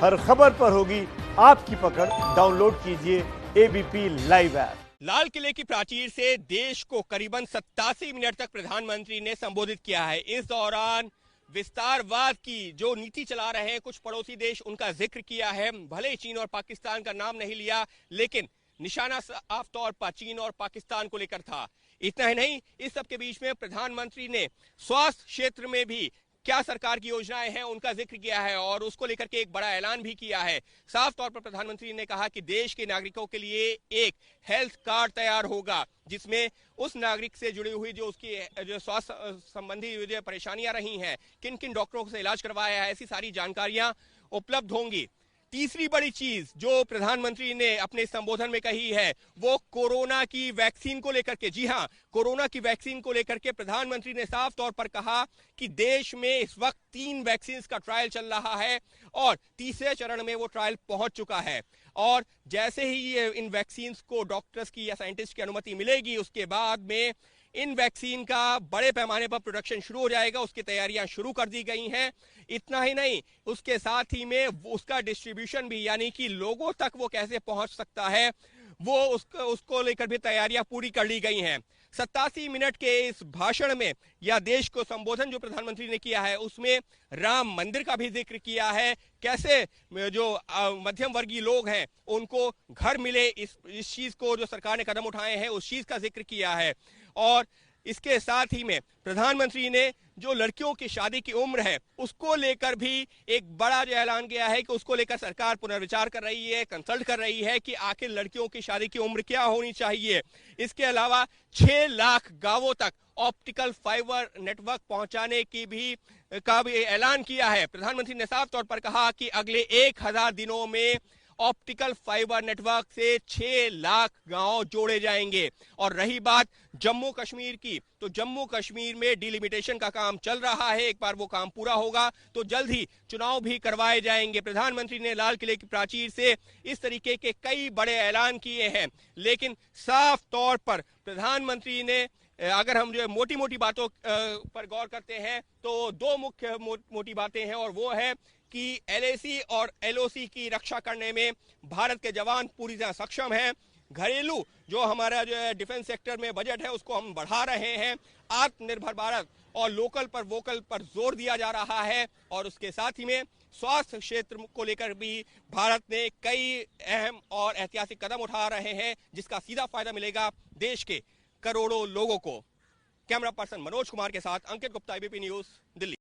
हर खबर पर होगी आपकी पकड़। डाउनलोड कीजिए एबीपी लाइव ऐप। लाल किले की प्राचीर से देश को करीबन 87 मिनट तक प्रधानमंत्री ने संबोधित किया है। इस दौरान विस्तारवाद की जो नीति चला रहे हैं कुछ पड़ोसी देश, उनका जिक्र किया है। भले चीन और पाकिस्तान का नाम नहीं लिया, लेकिन निशाना साफ तौर पर चीन और पाकिस्तान को लेकर था। इतना ही नहीं, इस सब के बीच में प्रधानमंत्री ने स्वास्थ्य क्षेत्र में भी क्या सरकार की योजनाएं हैं उनका जिक्र किया है और उसको लेकर के एक बड़ा ऐलान भी किया है। साफ तौर पर प्रधानमंत्री ने कहा कि देश के नागरिकों के लिए एक हेल्थ कार्ड तैयार होगा, जिसमें उस नागरिक से जुड़ी हुई जो उसकी जो स्वास्थ्य संबंधी जो परेशानियां रही हैं, किन किन डॉक्टरों से इलाज करवाया है, ऐसी सारी जानकारियां उपलब्ध होंगी। तीसरी बड़ी चीज जो प्रधानमंत्री ने अपने संबोधन में कही है वो कोरोना की वैक्सीन को लेकर के। जी हां, कोरोना की वैक्सीन को लेकर के प्रधानमंत्री ने साफ तौर पर कहा कि देश में इस वक्त 3 वैक्सीन का ट्रायल चल रहा है और तीसरे चरण में वो ट्रायल पहुंच चुका है। और जैसे ही ये इन वैक्सीन को डॉक्टर्स की या साइंटिस्ट की अनुमति मिलेगी, उसके बाद में इन वैक्सीन का बड़े पैमाने पर प्रोडक्शन शुरू हो जाएगा। उसकी तैयारियां शुरू कर दी गई हैं। इतना ही नहीं, उसके साथ ही में उसका डिस्ट्रीब्यूशन भी, यानी कि लोगों तक वो कैसे पहुंच सकता है, वो उसको लेकर भी तैयारियां पूरी कर ली गई हैं। 87 मिनट के इस भाषण में या देश को संबोधन जो प्रधानमंत्री ने किया है उसमें राम मंदिर का भी जिक्र किया है। कैसे जो मध्यम वर्गीय लोग हैं उनको घर मिले, इस चीज को जो सरकार ने कदम उठाए हैं उस चीज का जिक्र किया है। और इसके साथ ही में प्रधानमंत्री ने जो लड़कियों की शादी की उम्र है उसको लेकर भी एक बड़ा जो ऐलान किया है कि उसको लेकर सरकार पुनर्विचार कर रही है, कंसल्ट कर रही है कि आखिर लड़कियों की शादी की उम्र क्या होनी चाहिए। इसके अलावा 6 लाख गांवों तक ऑप्टिकल फाइबर नेटवर्क पहुंचाने की भी ऐलान किया है। प्रधानमंत्री ने साफ तौर पर कहा कि अगले 1000 दिनों में ऑप्टिकल फाइबर नेटवर्क से 6 लाख गांव जोड़े जाएंगे। और रही बात जम्मू कश्मीर की, तो जम्मू कश्मीर में डिलिमिटेशन का काम चल रहा है। एक बार वो काम पूरा होगा तो जल्द ही चुनाव भी करवाए जाएंगे। प्रधानमंत्री ने लाल किले की प्राचीर से इस तरीके के कई बड़े ऐलान किए हैं, लेकिन साफ तौर पर प्रधानमंत्री ने, अगर हम जो मोटी मोटी बातों पर गौर करते हैं तो 2 मुख्य मोटी बातें हैं, और वो है कि एलएसी और एलओसी की रक्षा करने में भारत के जवान पूरी तरह सक्षम हैं। घरेलू जो हमारा जो है डिफेंस सेक्टर में बजट है उसको हम बढ़ा रहे हैं। आत्मनिर्भर भारत और लोकल पर वोकल पर जोर दिया जा रहा है। और उसके साथ ही में स्वास्थ्य क्षेत्र को लेकर भी भारत ने कई अहम और ऐतिहासिक कदम उठा रहे हैं, जिसका सीधा फायदा मिलेगा देश के करोड़ों लोगों को। कैमरा पर्सन मनोज कुमार के साथ अंकित गुप्ता, एबीपी न्यूज, दिल्ली।